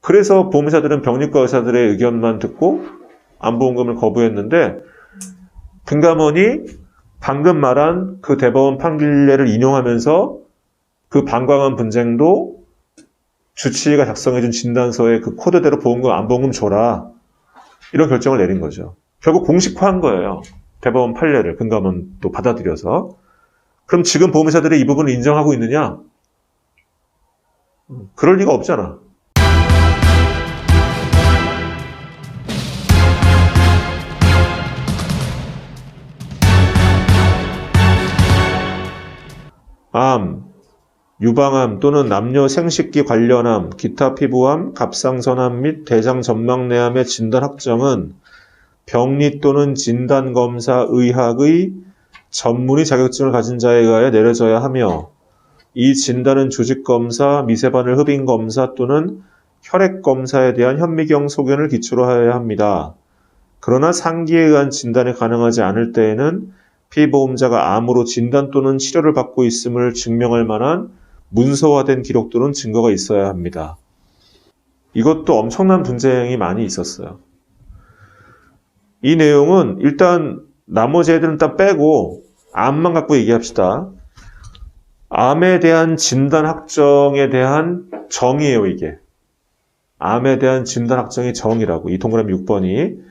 그래서 보험사들은 병리과 의사들의 의견만 듣고 안보험금을 거부했는데 금감원이 방금 말한 그 대법원 판결례를 인용하면서 그 방광한 분쟁도 주치의가 작성해준 진단서에 그 코드대로 보험금, 안보험금 줘라. 이런 결정을 내린 거죠. 결국 공식화한 거예요. 대법원 판례를 금감원도 받아들여서. 그럼 지금 보험회사들이 이 부분을 인정하고 있느냐? 그럴 리가 없잖아. 암, 유방암 또는 남녀 생식기 관련암, 기타 피부암, 갑상선암 및 대장전망내암의 진단 확정은 병리 또는 진단검사 의학의 전문의 자격증을 가진 자에 의하여 내려져야 하며 이 진단은 조직검사, 미세바늘 흡인검사 또는 혈액검사에 대한 현미경 소견을 기초로 하여야 합니다. 그러나 상기에 의한 진단이 가능하지 않을 때에는 피보험자가 암으로 진단 또는 치료를 받고 있음을 증명할 만한 문서화된 기록 또는 증거가 있어야 합니다. 이것도 엄청난 분쟁이 많이 있었어요. 이 내용은 일단 나머지 애들은 일단 빼고 암만 갖고 얘기합시다. 암에 대한 진단 확정에 대한 정의예요, 이게. 암에 대한 진단 확정의 정의라고. 이 동그라미 6번이.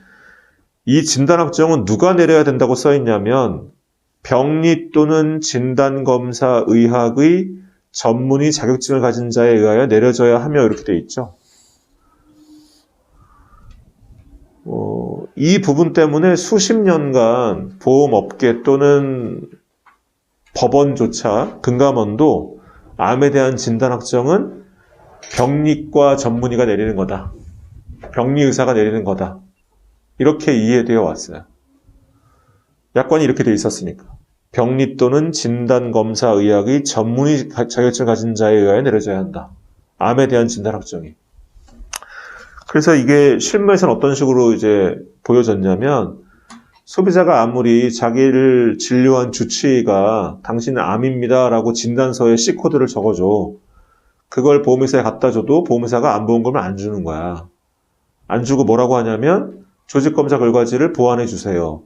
이 진단 확정은 누가 내려야 된다고 써 있냐면 병리 또는 진단검사 의학의 전문의 자격증을 가진 자에 의하여 내려져야 하며 이렇게 돼 있죠. 이 부분 때문에 수십 년간 보험업계 또는 법원조차 금감원도 암에 대한 진단 확정은 병리과 전문의가 내리는 거다. 병리의사가 내리는 거다. 이렇게 이해되어 왔어요. 약관이 이렇게 돼 있었으니까. 병리 또는 진단검사 의학의 전문의 자격증을 가진 자에 의하여 내려져야 한다. 암에 대한 진단 확정이. 그래서 이게 실무에서는 어떤 식으로 이제 보여졌냐면 소비자가 아무리 자기를 진료한 주치의가 당신은 암입니다 라고 진단서에 C코드를 적어줘. 그걸 보험회사에 갖다 줘도 보험회사가 암보험금을 안 주는 거야. 안 주고 뭐라고 하냐면 조직검사 결과지를 보완해 주세요.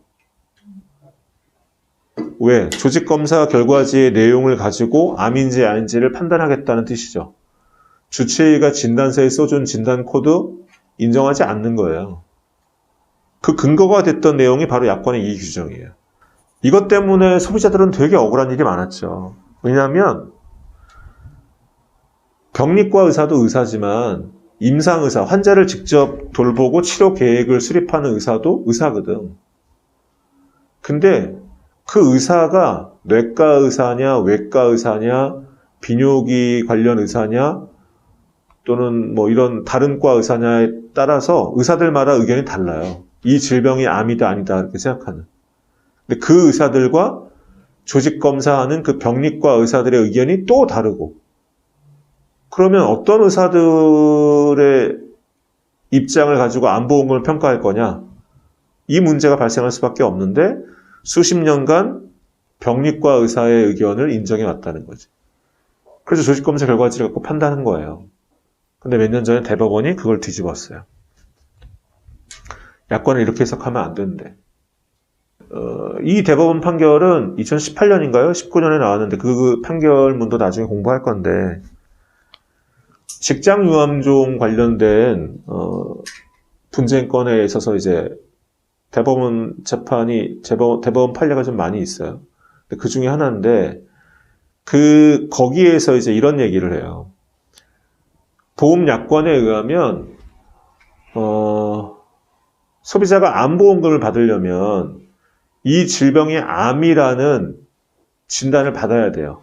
왜? 조직검사 결과지의 내용을 가지고 암인지 아닌지를 판단하겠다는 뜻이죠. 주치의가 진단서에 써준 진단코드 인정하지 않는 거예요. 그 근거가 됐던 내용이 바로 약관의 이의 규정이에요. 이것 때문에 소비자들은 되게 억울한 일이 많았죠. 왜냐하면 병리과 의사도 의사지만 임상의사, 환자를 직접 돌보고 치료 계획을 수립하는 의사도 의사거든. 근데 그 의사가 뇌과 의사냐, 외과 의사냐, 비뇨기 관련 의사냐, 또는 뭐 이런 다른 과 의사냐에 따라서 의사들마다 의견이 달라요. 이 질병이 암이다 아니다 이렇게 생각하는. 근데 그 의사들과 조직검사하는 그 병리과 의사들의 의견이 또 다르고. 그러면 어떤 의사들의 입장을 가지고 암보험금을 평가할 거냐? 이 문제가 발생할 수밖에 없는데 수십 년간 병리과 의사의 의견을 인정해 왔다는 거지. 그래서 조직검사 결과지를 갖고 판단한 거예요. 근데 몇 년 전에 대법원이 그걸 뒤집었어요. 약관을 이렇게 해석하면 안 되는데. 이 대법원 판결은 2018년인가요? 19년에 나왔는데 그 판결문도 나중에 공부할 건데 직장유암종 관련된 분쟁권에 있어서 이제 대법원 재판이 대법원 판례가 좀 많이 있어요. 그 중에 하나인데 거기에서 이제 이런 얘기를 해요. 보험 약관에 의하면 소비자가 암보험금을 받으려면 이 질병이 암이라는 진단을 받아야 돼요.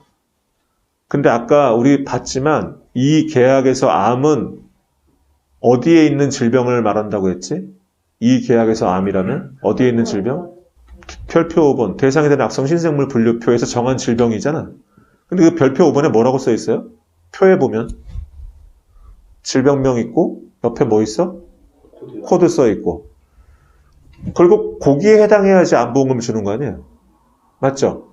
근데 아까 우리 봤지만 이 계약에서 암은 어디에 있는 질병을 말한다고 했지? 이 계약에서 암이라면 어디에 있는 질병? 별표 5번 대상에 대한 악성 신생물 분류표에서 정한 질병이잖아. 근데 그 별표 5번에 뭐라고 써 있어요? 표에 보면 질병명 있고 옆에 뭐 있어? 코드 써 있고. 결국 거기에 해당해야지 암보험금을 주는 거 아니에요? 맞죠?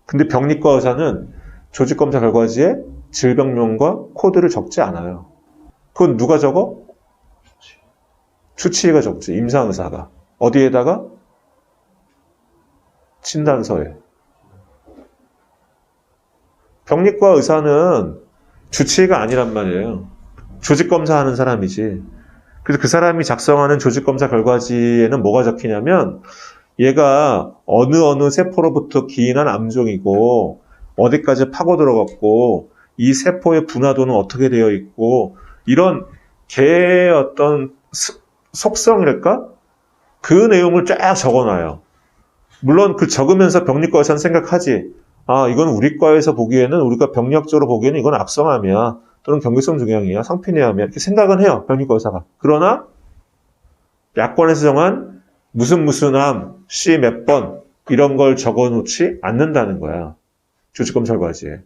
근데 병리과 의사는 조직검사 결과지에 질병명과 코드를 적지 않아요. 그건 누가 적어? 주치의가 적지. 임상의사가. 어디에다가? 진단서에. 병리과 의사는 주치의가 아니란 말이에요. 조직검사하는 사람이지. 그래서 그 사람이 작성하는 조직검사 결과지에는 뭐가 적히냐면 얘가 어느 세포로부터 기인한 암종이고 어디까지 파고 들어갔고 이 세포의 분화도는 어떻게 되어 있고 이런 개의 어떤 속성이랄까? 그 내용을 쫙 적어놔요. 물론 그 적으면서 병리과 의사는 생각하지. 아, 이건 우리 과에서 보기에는 우리가 병리학적으로 보기에는 이건 악성암이야. 또는 경계성 종양이야. 상피내암이야. 이렇게 생각은 해요. 병리과 의사가. 그러나 약관에서 정한 무슨 암, C 몇 번 이런 걸 적어놓지 않는다는 거야. 조직검사 결과지에.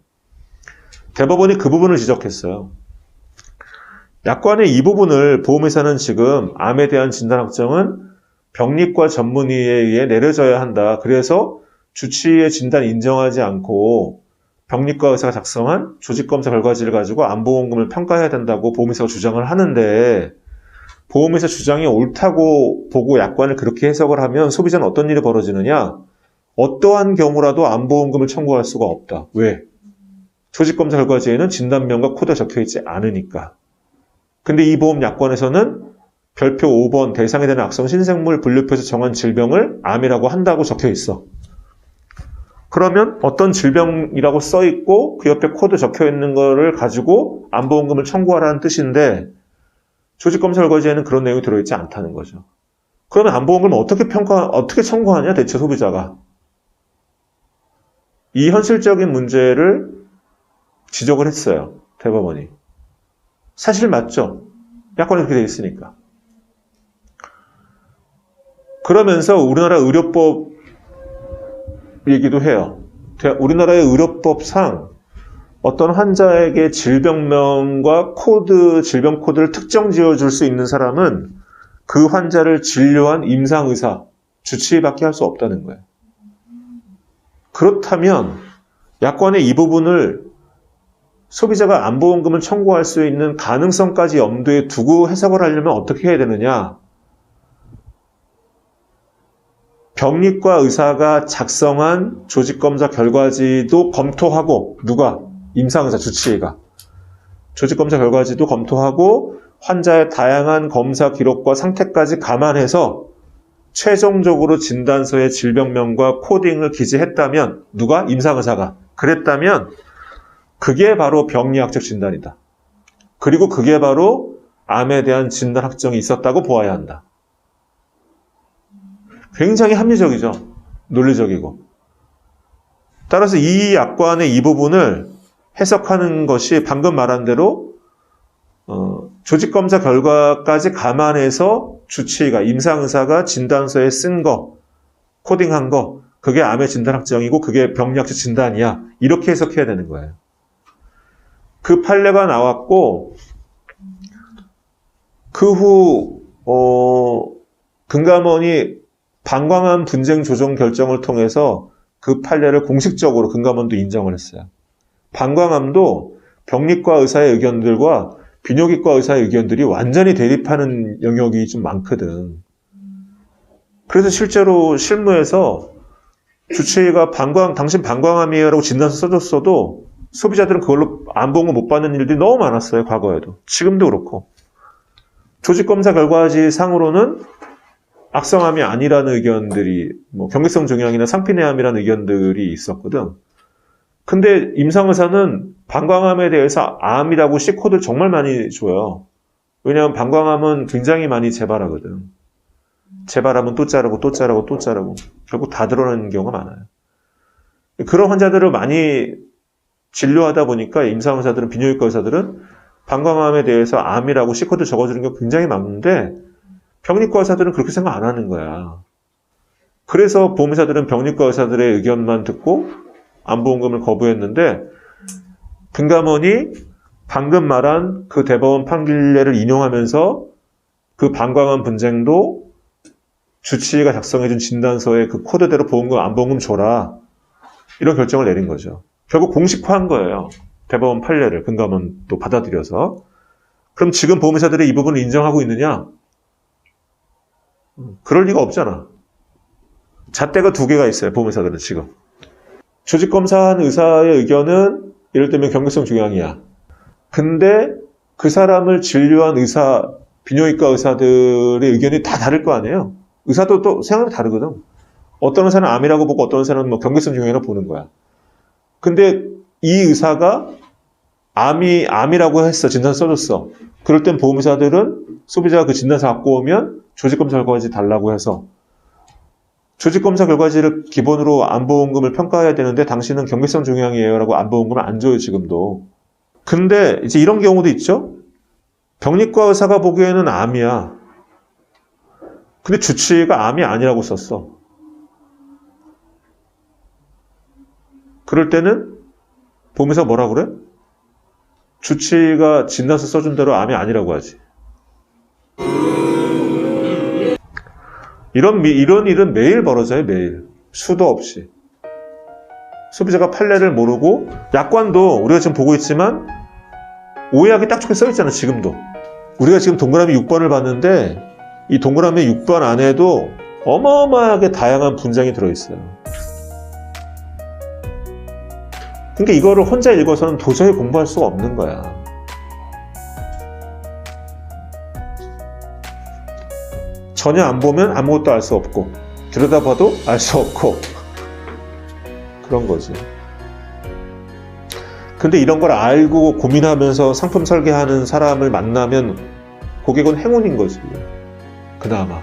대법원이 그 부분을 지적했어요. 약관의 이 부분을 보험회사는 지금 암에 대한 진단 확정은 병리과 전문의에 의해 내려져야 한다. 그래서 주치의의 진단 인정하지 않고 병리과 의사가 작성한 조직검사 결과지를 가지고 암보험금을 평가해야 된다고 보험회사가 주장을 하는데 보험회사 주장이 옳다고 보고 약관을 그렇게 해석을 하면 소비자는 어떤 일이 벌어지느냐? 어떠한 경우라도 암보험금을 청구할 수가 없다. 왜? 조직검사 결과지에는 진단명과 코드가 적혀있지 않으니까. 근데 이 보험 약관에서는 별표 5번 대상에 되는 악성 신생물 분류표에서 정한 질병을 암이라고 한다고 적혀있어. 그러면 어떤 질병이라고 써있고 그 옆에 코드 적혀있는 거를 가지고 암보험금을 청구하라는 뜻인데 조직검사 결과지에는 그런 내용이 들어있지 않다는 거죠. 그러면 암보험금을 어떻게 청구하냐 대체 소비자가. 이 현실적인 문제를 지적을 했어요. 대법원이. 사실 맞죠. 약관에 그렇게 되어 있으니까. 그러면서 우리나라 의료법 얘기도 해요. 우리나라의 의료법상 어떤 환자에게 질병명과 질병 코드를 특정 지어줄 수 있는 사람은 그 환자를 진료한 임상의사, 주치의밖에 할 수 없다는 거예요. 그렇다면 약관의 이 부분을 소비자가 암보험금을 청구할 수 있는 가능성까지 염두에 두고 해석을 하려면 어떻게 해야 되느냐? 병리과 의사가 작성한 조직검사 결과지도 검토하고 누가? 임상의사, 주치의가. 조직검사 결과지도 검토하고 환자의 다양한 검사 기록과 상태까지 감안해서 최종적으로 진단서에 질병명과 코딩을 기재했다면 누가? 임상의사가. 그랬다면 그게 바로 병리학적 진단이다. 그리고 그게 바로 암에 대한 진단 확정이 있었다고 보아야 한다. 굉장히 합리적이죠. 논리적이고. 따라서 이 약관의 이 부분을 해석하는 것이 방금 말한 대로 조직검사 결과까지 감안해서 주치의가, 임상의사가 진단서에 쓴 거, 코딩한 거, 그게 암의 진단 확정이고 그게 병리학적 진단이야. 이렇게 해석해야 되는 거예요. 그 판례가 나왔고 그 후 금감원이 방광암 분쟁 조정 결정을 통해서 그 판례를 공식적으로 금감원도 인정을 했어요. 방광암도 병리과 의사의 의견들과 비뇨기과 의사의 의견들이 완전히 대립하는 영역이 좀 많거든. 그래서 실제로 실무에서 주치의가 당신 방광암이에요라고 진단서 써줬어도 소비자들은 그걸로 암보험을 못 받는 일들이 너무 많았어요. 과거에도. 지금도 그렇고. 조직검사 결과지 상으로는 악성암이 아니라는 의견들이 경계성 종양이나 상피내암이라는 의견들이 있었거든. 근데 임상의사는 방광암에 대해서 암이라고 C코드를 정말 많이 줘요. 왜냐하면 방광암은 굉장히 많이 재발하거든. 재발하면 또 자르고 또 자르고 또 자르고 결국 다 드러나는 경우가 많아요. 그런 환자들을 많이 진료하다 보니까 임상의사들은, 비뇨기과 의사들은 방광암에 대해서 암이라고 C코드 적어주는 게 굉장히 많은데 병리과 의사들은 그렇게 생각 안 하는 거야. 그래서 보험의사들은 병리과 의사들의 의견만 듣고 암보험금을 거부했는데 금감원이 방금 말한 그 대법원 판결례를 인용하면서 그 방광암 분쟁도 주치의가 작성해준 진단서에 그 코드대로 보험금, 암보험금 줘라. 이런 결정을 내린 거죠. 결국 공식화한 거예요. 대법원 판례를 금감원도 받아들여서. 그럼 지금 보험회사들이 이 부분을 인정하고 있느냐? 그럴 리가 없잖아. 잣대가 두 개가 있어요, 보험회사들은 지금. 조직검사한 의사의 의견은 예를 들면 경계성 종양이야. 근데 그 사람을 진료한 의사, 비뇨기과 의사들의 의견이 다 다를 거 아니에요? 의사도 또 생각이 다르거든. 어떤 의사는 암이라고 보고 어떤 의사는 뭐 경계성 종양이라고 보는 거야. 근데 이 의사가 암이라고 했어. 진단 써줬어. 그럴 땐 보험회사들은 소비자가 그 진단서 갖고 오면 조직검사 결과지 달라고 해서 조직검사 결과지를 기본으로 암보험금을 평가해야 되는데 당신은 경계성 종양이에요 라고 암보험금을 안 줘요, 지금도. 근데 이제 이런 경우도 있죠. 병리과 의사가 보기에는 암이야. 근데 주치의가 암이 아니라고 썼어. 그럴 때는 보험회사가 뭐라 그래? 주치의가 진단서 써준 대로 암이 아니라고 하지. 이런 일은 매일 벌어져요, 매일. 수도 없이. 소비자가 판례를 모르고, 약관도 우리가 지금 보고 있지만, 오해하기 딱 좋게 써있잖아, 지금도. 우리가 지금 동그라미 6번을 봤는데, 이 동그라미 6번 안에도 어마어마하게 다양한 분장이 들어있어요. 그러니까 이거를 혼자 읽어서는 도저히 공부할 수가 없는 거야. 전혀 안 보면 아무것도 알 수 없고 들여다봐도 알 수 없고 그런 거지. 근데 이런 걸 알고 고민하면서 상품 설계하는 사람을 만나면 고객은 행운인 거지. 그나마.